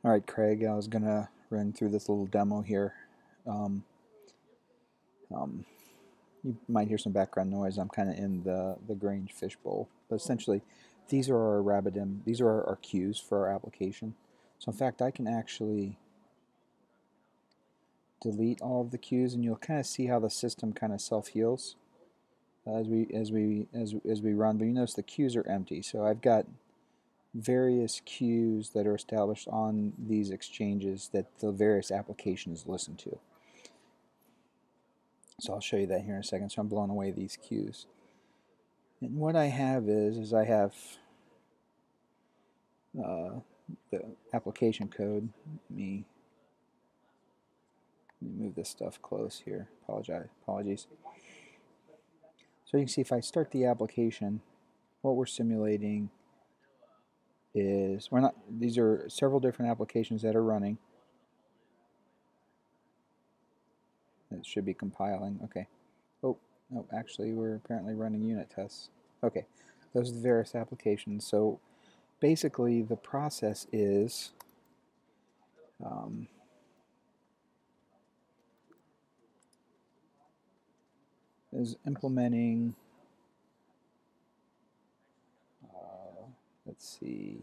Alright, Craig, I was going to run through this little demo here. Um, um, you might hear some background noise. I'm kind of in the Grange fishbowl. But essentially, these are our RabbitM, these are our queues for our application. So in fact, I can actually delete all of the queues, and you'll kind of see how the system kind of self-heals as we run. But you notice the queues are empty. So I've got various queues that are established on these exchanges that the various applications listen to. So I'll show you that here in a second. So I'm blowing away these queues. And what I have is I have the application code. Let me move this stuff close here. Apologies. So you can see if I start the application, what we're simulating is these are several different applications that are running. It should be compiling. Okay. Oh, no, actually we're apparently running unit tests. Okay. Those are the various applications. So basically the process is implementing, let's see,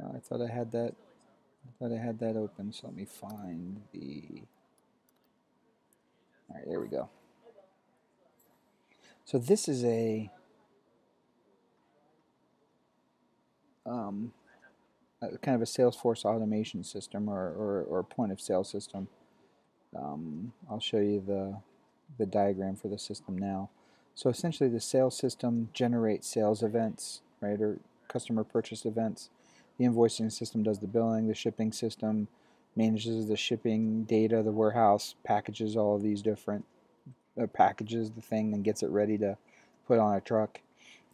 I thought I had that open, so let me find alright, there we go. So this is a kind of a Salesforce automation system or point of sale system. I'll show you the diagram for the system now. So essentially the sales system generates sales events, right, or customer purchase events. The invoicing system does the billing. The shipping system manages the shipping data. The warehouse packages all of these different packages the thing and gets it ready to put on a truck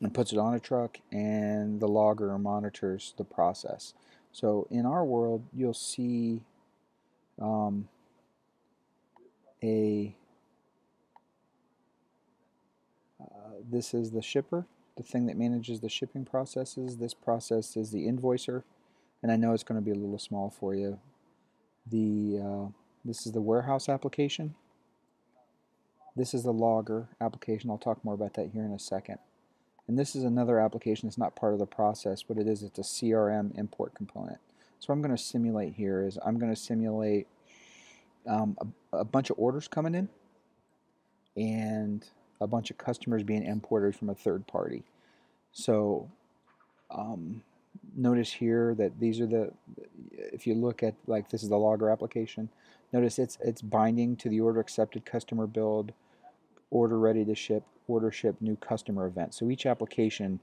and puts it on a truck, and the logger monitors the process. So in our world, you'll see um, this is the shipper, the thing that manages the shipping processes. This process is the invoicer, and I know it's going to be a little small for you. This is the warehouse application. This is the logger application. I'll talk more about that here in a second. And this is another application that's not part of the process. What it is, it's a CRM import component. So what I'm going to simulate here is I'm going to simulate a bunch of orders coming in and a bunch of customers being imported from a third party. So notice here that these are if you look at, like, this is the logger application, notice it's binding to the order accepted, customer build, order ready to ship, order ship, new customer event. So each application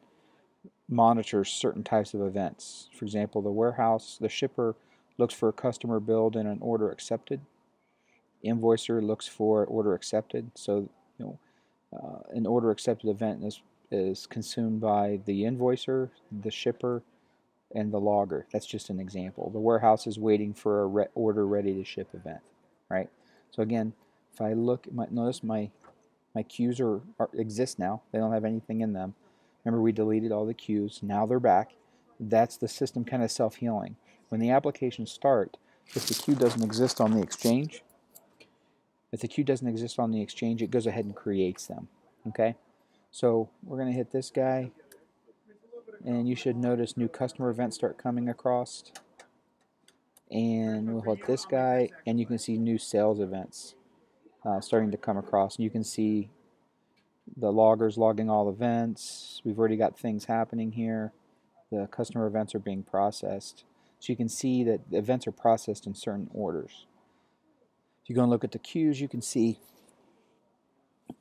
monitors certain types of events. For example, the warehouse, the shipper looks for a customer build and an order accepted. Invoicer looks for order accepted. So an order accepted event is consumed by the invoicer, the shipper, and the logger. That's just an example. The warehouse is waiting for a order ready to ship event, right? So again, if I look, notice my queues exist now. They don't have anything in them. Remember, we deleted all the queues. Now they're back. That's the system kind of self-healing. When the applications start, if the queue doesn't exist on the exchange, it goes ahead and creates them. Okay? So we're going to hit this guy, and you should notice new customer events start coming across. And we'll hit this guy, and you can see new sales events starting to come across. And you can see the loggers logging all events. We've already got things happening here. The customer events are being processed. So you can see that the events are processed in certain orders. If you go and look at the queues, you can see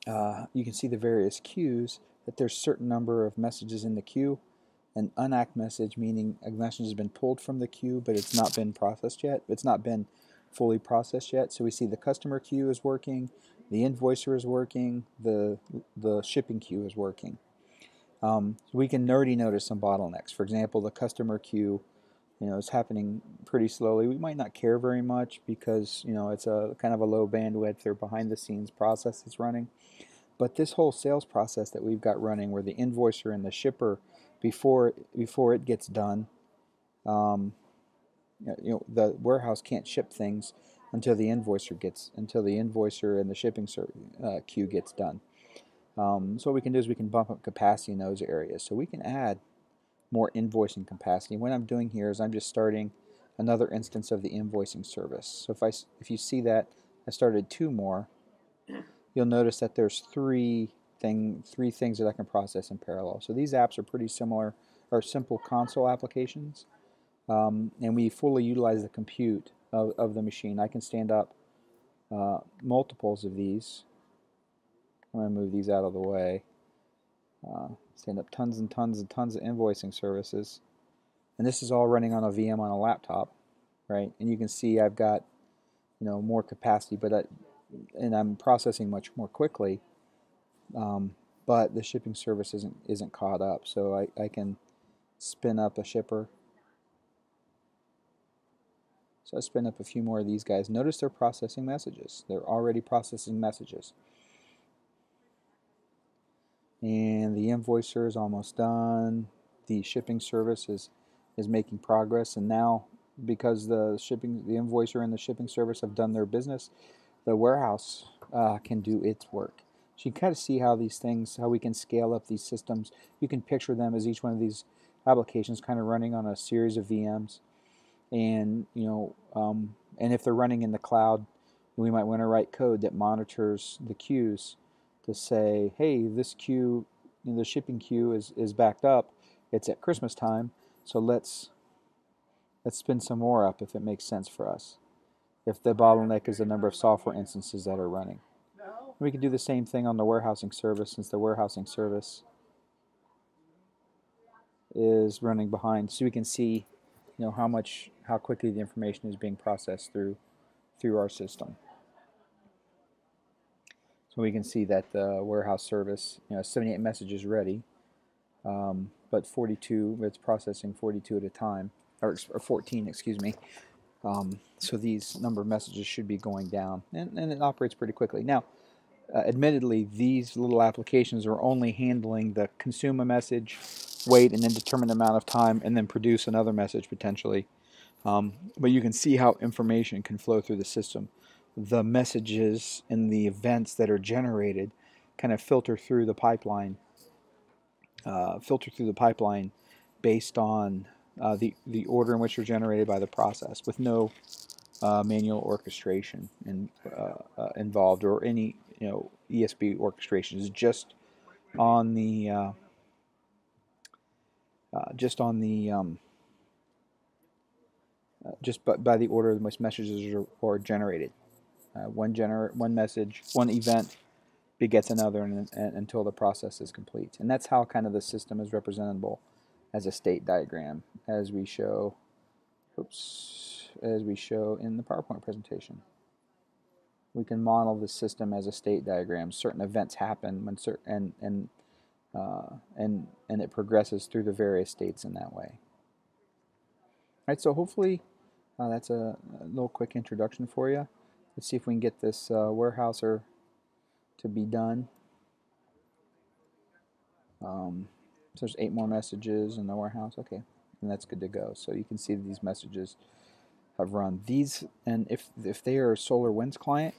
the various queues, that there's a certain number of messages in the queue. An unact message, meaning a message has been pulled from the queue, but it's not been processed yet. It's not been fully processed yet. So we see the customer queue is working, the invoicer is working, the shipping queue is working. We can already notice some bottlenecks. For example, the customer queue, is happening pretty slowly. We might not care very much because it's a kind of a low bandwidth or behind the scenes process that's running. But this whole sales process that we've got running, where the invoicer and the shipper before it gets done. Um, the warehouse can't ship things until the invoicer and the shipping queue gets done. So what we can do is we can bump up capacity in those areas. So we can add more invoicing capacity. What I'm doing here is I'm just starting another instance of the invoicing service. So if you see that I started 2 more, you'll notice that there's three things that I can process in parallel. So these apps are pretty similar, are simple console applications, and we fully utilize the compute of the machine. I can stand up multiples of these. I'm going to move these out of the way. Stand up tons and tons and tons of invoicing services. And this is all running on a VM on a laptop, right? And you can see I've got, more capacity, and I'm processing much more quickly. But the shipping service isn't caught up, so I can spin up a shipper. So I spin up a few more of these guys. Notice they're processing messages. They're already processing messages. And the invoicer is almost done. The shipping service is making progress, and now because the invoicer and the shipping service have done their business, the warehouse can do its work. So you can kind of see how how we can scale up these systems. You can picture them as each one of these applications kind of running on a series of VMs, and and if they're running in the cloud, we might want to write code that monitors the queues to say, hey, this queue, the shipping queue is backed up. It's at Christmas time, so let's spin some more up if it makes sense for us. If the bottleneck is the number of software instances that are running. We can do the same thing on the warehousing service, since the warehousing service is running behind, so we can see how quickly the information is being processed through our system. So we can see that the warehouse service, 78 messages ready, but 42, it's processing 42 at a time, or 14, excuse me. So these number of messages should be going down, and it operates pretty quickly. Now, admittedly, these little applications are only handling the consume a message, wait an indeterminate amount of time, and then produce another message potentially. But you can see how information can flow through the system. The messages and the events that are generated kind of filter through the pipeline. Based on the order in which they're generated by the process, with no manual orchestration involved, or any ESB orchestration. Is just on the by the order in which messages are generated. One message, one event begets another until the process is complete. And that's how kind of the system is representable as a state diagram, as we show in the PowerPoint presentation. We can model the system as a state diagram. Certain events happen when and it progresses through the various states in that way. All right, so hopefully that's a little quick introduction for you. Let's see if we can get this warehouser to be done. So there's 8 more messages in the warehouse. Okay, and that's good to go. So you can see that these messages have run. These, and if they are a SolarWinds client,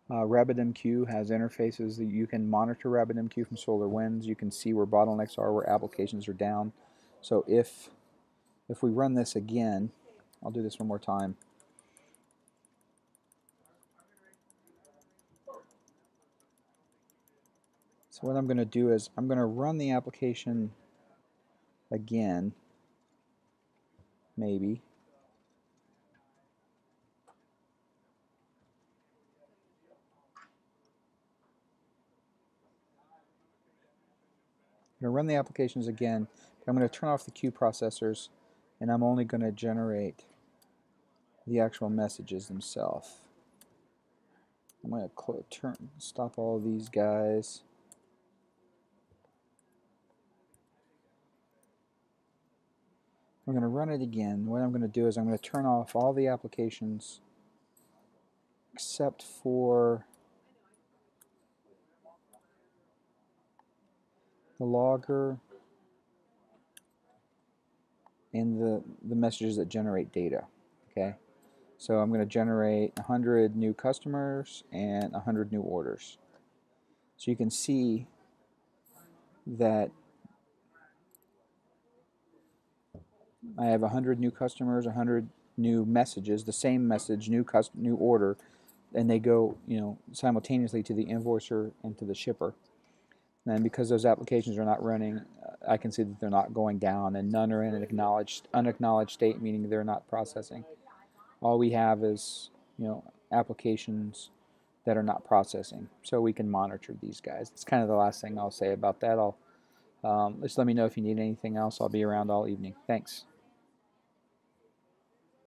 RabbitMQ has interfaces that you can monitor RabbitMQ from SolarWinds. You can see where bottlenecks are, where applications are down. So if we run this again, I'll do this one more time. So what I'm going to do is I'm going to run the application again, maybe. I'm going to run the applications again, but I'm going to turn off the queue processors, and I'm only going to generate the actual messages themselves. I'm going to stop all these guys. I'm going to run it again. What I'm going to do is I'm going to turn off all the applications except for the logger in the messages that generate data. Okay, so I'm going to generate 100 new customers and 100 new orders. So you can see that I have 100 new customers, 100 new messages, the same message, new order, and they go, simultaneously to the invoicer and to the shipper. And because those applications are not running, I can see that they're not going down, and none are in an unacknowledged state, meaning they're not processing. All we have is, applications that are not processing, so we can monitor these guys. That's kind of the last thing I'll say about that. Just let me know if you need anything else. I'll be around all evening. Thanks.